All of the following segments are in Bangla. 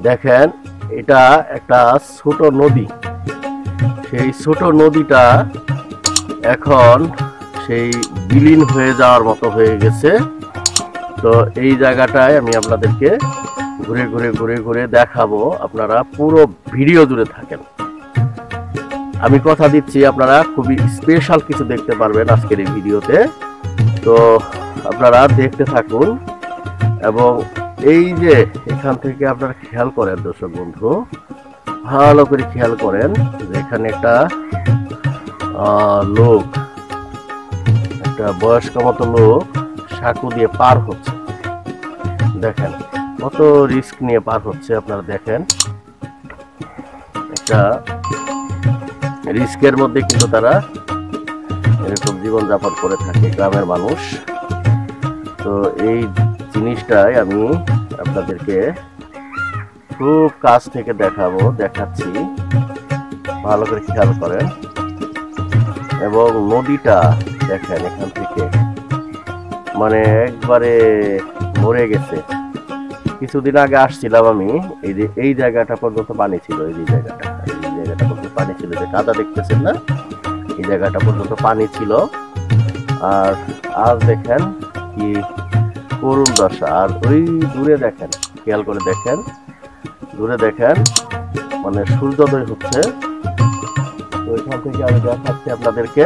দেখেন এটা একটা ছোট নদী। সেই ছোট নদীটা এখন সেই বিলীন হয়ে যাওয়ার মতো হয়ে গেছে। তো এই জায়গাটায় আমি আপনাদেরকে ঘুরে ঘুরে ঘুরে ঘুরে দেখাবো, আপনারা পুরো ভিডিও জুড়ে থাকেন। আমি কথা দিচ্ছি আপনারা খুবই স্পেশাল কিছু দেখতে পারবেন আজকের এই ভিডিওতে। তো আপনারা দেখতে থাকুন এবং এই যে এখান থেকে আপনারা খেয়াল করেন দর্শক বন্ধু, ভালো করে খেয়াল করেন যে এখানে একটা লোক, একটা বয়স্ক মতো লোক সাঁকু দিয়ে পার হচ্ছে। দেখেন কত রিস্ক নিয়ে পার হচ্ছে, আপনারা দেখেন একটা রিস্কের মধ্যে কিন্তু তারা এরকম জীবনযাপন করে থাকে গ্রামের মানুষ। তো এই জিনিসটাই আমি আপনাদেরকে খুব কাছ থেকে দেখাচ্ছি, ভালো করে খেয়াল করেন। এবং নদীটা দেখেন এখান থেকে মানে একবারে মরে গেছে। কিছুদিন আগে আসছিলাম আমি, এই জায়গাটা পর্যন্ত পানি ছিল, এই জায়গাটা পর্যন্ত পানি ছিল, যে কাদা দেখতেছেন না, এই জায়গাটা পর্যন্ত পানি ছিল। আর আজ দেখেন কি করুণ দশা। আর ওই দূরে দেখেন, খেয়াল করে দেখেন, দূরে দেখেন মানে সূর্যোদয় হচ্ছে। তো এখান থেকে আমি দেখাচ্ছি আপনাদেরকে,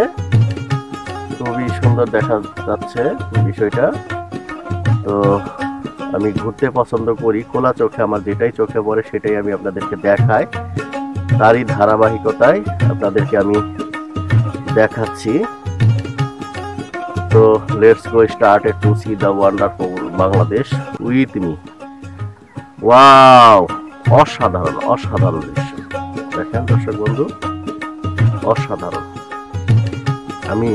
খুবই সুন্দর দেখা যাচ্ছে বিষয়টা। তো আমি ঘুরতে পছন্দ করি, খোলা চোখে আমার যেটাই চোখে পড়ে সেটাই আমি আপনাদেরকে দেখাই। তারই ধারাবাহিকতায় আপনাদেরকে আমি দেখাচ্ছি। তো let's go started to C the wonderful Bangladesh with me. Wow, অসাধারণ অসাধারণ দৃশ্য দেখেন দর্শক বন্ধু, অসাধারণ। আমি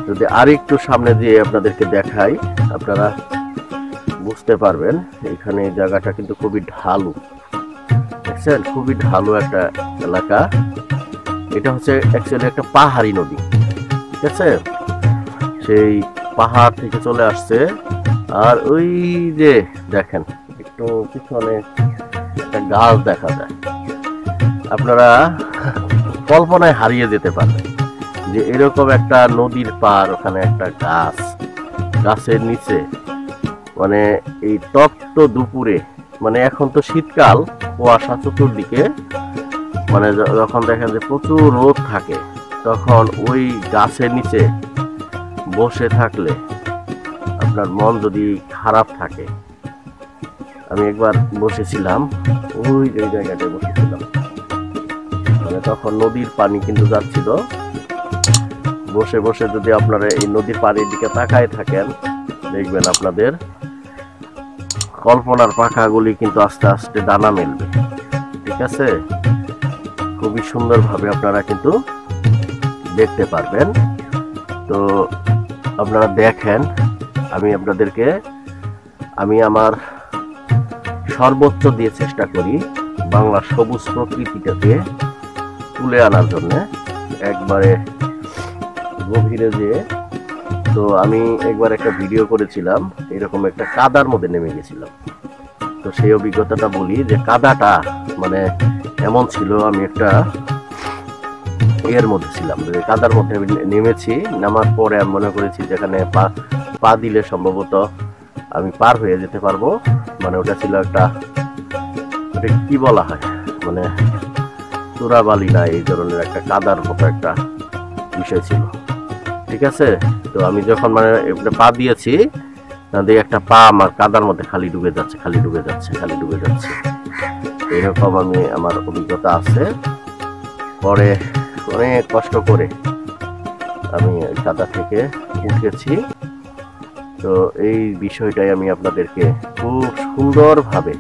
যদি আরেকটু সামনে দিয়ে আপনাদেরকে দেখাই, আপনারা বুঝতে পারবেন। এখানে জায়গাটা কিন্তু খুবই ঢালু, দেখছেন, খুবই ঢালু একটা এলাকা। এটা হচ্ছে অ্যাকচুয়ালি একটা পাহাড়ি নদী, ঠিক আছে। সেই পাহাড় থেকে চলে আসছে। আর ওই যে দেখেন একটু পিছনে একটা গাছ দেখা যায়, আপনারা কল্পনায় হারিয়ে যেতে পারেন যে এরকম একটা নদীর পার, ওখানে একটা গাছ, গাছের নিচে মানে এই তপ্ত দুপুরে, মানে এখন তো শীতকাল, কুয়াশা চতুর্দিকে, মানে যখন দেখেন যে প্রচুর রোদ থাকে, তখন ওই গাছের নিচে বসে থাকলে আপনার মন যদি খারাপ থাকে, আমি একবার বসেছিলাম ওই জায়গাটায় বসেছিলাম, মানে তখন নদীর পানি কিন্তু যাচ্ছিল। বসে বসে যদি আপনারা এই নদীর পানির দিকে তাকায় থাকেন, দেখবেন আপনাদের কল্পনার পাখাগুলি কিন্তু আস্তে আস্তে ডানা মেলবে, ঠিক আছে। খুবই সুন্দরভাবে আপনারা কিন্তু দেখতে পারবেন। তো আপনারা দেখেন, আমি আপনাদেরকে আমার সর্বোচ্চ দিয়ে চেষ্টা করি বাংলা সবুজ প্রকৃতিটাকে তুলে আনার জন্য একবারে গভীরে যেয়ে। তো আমি একবার একটা ভিডিও করেছিলাম, এরকম একটা কাদার মধ্যে নেমে গেছিলাম। তো সেই অভিজ্ঞতাটা বলি যে কাদাটা মানে এমন ছিল, আমি একটা এর মধ্যে ছিলাম, কাদার মধ্যে আমি নেমেছি। নামার পরে আমি মনে করেছি যেখানে পা দিলে সম্ভবত আমি পার হয়ে যেতে পারবো। মানে ওটা ছিল একটা, ওটা কি বলা হয়, মানে চূড়াবালি না, এই ধরনের একটা কাদার মতো একটা বিষয় ছিল, ঠিক আছে। তো আমি যখন মানে পা দিয়েছি, একটা পা আমার কাদার মধ্যে খালি ডুবে যাচ্ছে, খালি ডুবে যাচ্ছে, খালি ডুবে যাচ্ছে, এরকম আমার অভিজ্ঞতা আছে। পরে অনেক কষ্ট করে আমি কাদা থেকে উঠেছি। তো এই বিষয়টাই আমি আপনাদেরকে খুব সুন্দরভাবে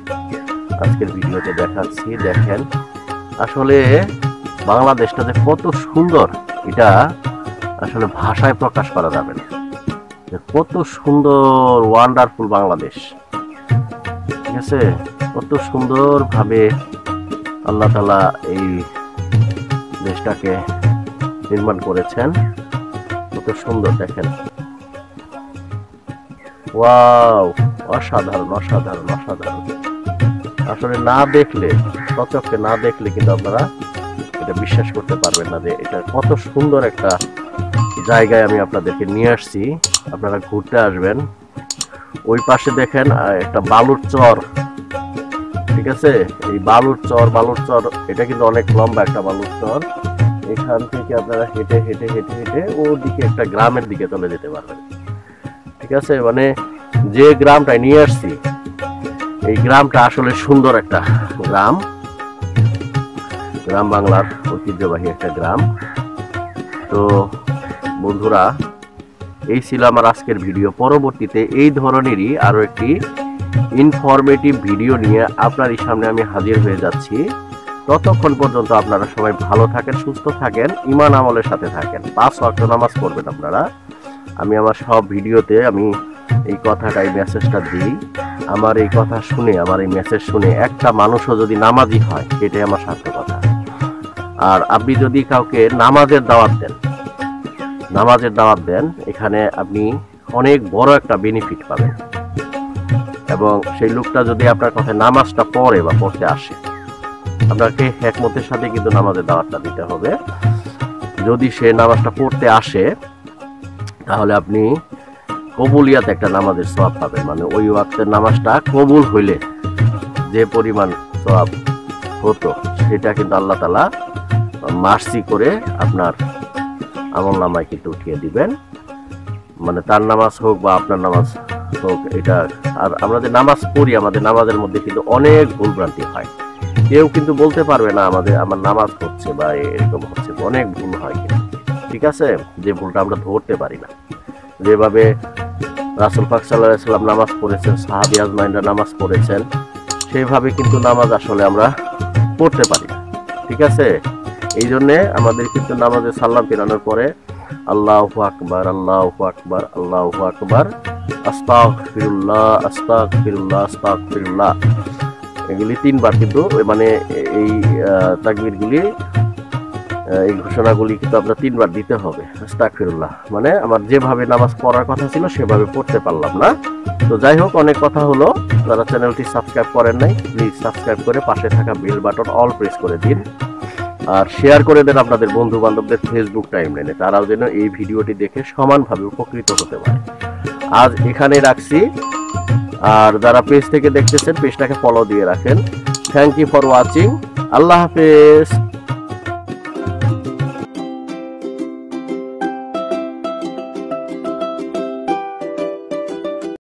আজকের ভিডিওতে দেখাচ্ছি। দেখেন আসলে বাংলাদেশটা যে কত সুন্দর, এটা আসলে ভাষায় প্রকাশ করা যাবে না, কত সুন্দর ওয়ান্ডারফুল বাংলাদেশ, ঠিক আছে। কত সুন্দরভাবে আল্লাহ তাআলা এই দেশটাকে নির্মাণ করেছেন, কত সুন্দর দেখেন। ওয়াও, অসাধারণ অসাধারণ অসাধারণ। আসলে না দেখলে, সচক্ষে না দেখলে কিন্তু আপনারা এটা বিশ্বাস করতে পারবেন না যে এটা কত সুন্দর একটা জায়গায় আমি আপনাদেরকে নিয়ে আসছি। আপনারা ঘুরতে আসবেন। ওই পাশে দেখেন একটা বালুর চর, ঠিক আছে? এই বালুর চর এটা কিন্তু অনেক লম্বা একটা বালুর চর। এখান থেকে আপনারা হেঁটে হেঁটে হেঁটে হেঁটে ওদিকে একটা গ্রামের দিকে চলে যেতে পারবেন, ঠিক আছে? মানে যে গ্রামটায় নিয়ে আসছি এই গ্রামটা আসলে সুন্দর একটা গ্রাম, গ্রাম বাংলার ঐতিহ্যবাহী একটা গ্রাম। তো বন্ধুরা, এই ছিল আমার আজকের ভিডিও। পরবর্তীতে এই ধরনেরই আরো একটি ইনফরমেটিভ ভিডিও নিয়ে আপনারই সামনে আমি হাজির হয়ে যাচ্ছি। ততক্ষণ পর্যন্ত আপনারা সবাই ভালো থাকেন, সুস্থ থাকেন, ঈমান আমলের সাথে থাকেন, 5 ওয়াক্ত নামাজ পড়বেন আপনারা। আমি আমার সব ভিডিওতে আমি এই কথাটা, এই মেসেজটা দিই। আমার এই কথা শুনে, আমার এই মেসেজ শুনে একটা মানুষও যদি নামাজি হয় সেটাই আমার সার্থকতা। আর আপনি যদি কাউকে নামাজের দাওয়াত দেন, এখানে আপনি অনেক বড় একটা বেনিফিট পাবেন। এবং সেই লোকটা যদি আপনার কথায় নামাজটা পড়ে বা পড়তে আসে, আপনাকে হিকমতের সাথে কিন্তু নামাজের দাওয়াতটা দিতে হবে। যদি সে নামাজটা পড়তে আসে তাহলে আপনি কবুলিয়াত একটা নামাজের সওয়াব পাবেন। মানে ওই ওয়াক্তের নামাজটা কবুল হইলে যে পরিমাণ সওয়াব হতো সেটা কিন্তু আল্লাহ তাআলা মার্সি করে আপনার আমলনামায় কিন্তু উঠিয়ে দিবেন। মানে তার নামাজ হোক বা আপনার নামাজ হোক, এটা। আর আমরা যে নামাজ পড়ি, আমাদের নামাজের মধ্যে কিন্তু অনেক ভুলভ্রান্তি হয়। কেউ কিন্তু বলতে পারবে না আমার নামাজ হচ্ছে বা এরকম হচ্ছে, অনেক ভুল হয় কিন্তু, ঠিক আছে? যে ভুলটা আমরা ধরতে পারি না। যেভাবে রাসূল পাক সাল্লাল্লাহু আলাইহি ওয়াসাল্লাম নামাজ পড়েছেন, সাহাবী আজমাইনরা নামাজ পড়েছেন, সেইভাবে কিন্তু নামাজ আসলে আমরা পড়তে পারি না, ঠিক আছে? এই জন্যে আমাদের কিন্তু নামাজে সালাম ফিরানোর পরে আল্লাহু আকবার, আল্লাহু আকবার, আল্লাহু আকবার, আস্তাগফিরুল্লাহ, আস্তাগফিরুল্লাহ, আস্তাগফিরুল্লাহ, এগুলি 3 বার কিন্তু, মানে এই তাকবীরগুলি, এই ঘোষণাগুলি কিন্তু আপনার 3 বার দিতে হবে। আস্তাগফিরুল্লাহ মানে আমার যেভাবে নামাজ পড়ার কথা ছিল সেভাবে পড়তে পারলাম না। তো যাই হোক, অনেক কথা হলো। যারা চ্যানেলটি সাবস্ক্রাইব করেন নাই, প্লিজ সাবস্ক্রাইব করে পাশে থাকা বেল বাটন অল প্রেস করে দিন। আর শেয়ার করে দেন আপনাদের বন্ধু বান্ধবদের ফেসবুক টাইমলাইনে, তারাও যেন এই ভিডিওটি দেখে সমানভাবে উপকৃত হতে পারে। আজ এখানে রাখছি। আর যারা পেজ থেকে দেখতেছেন, পেজটাকে ফলো দিয়ে রাখেন। Thank you for watching. আল্লাহ হাফেজ।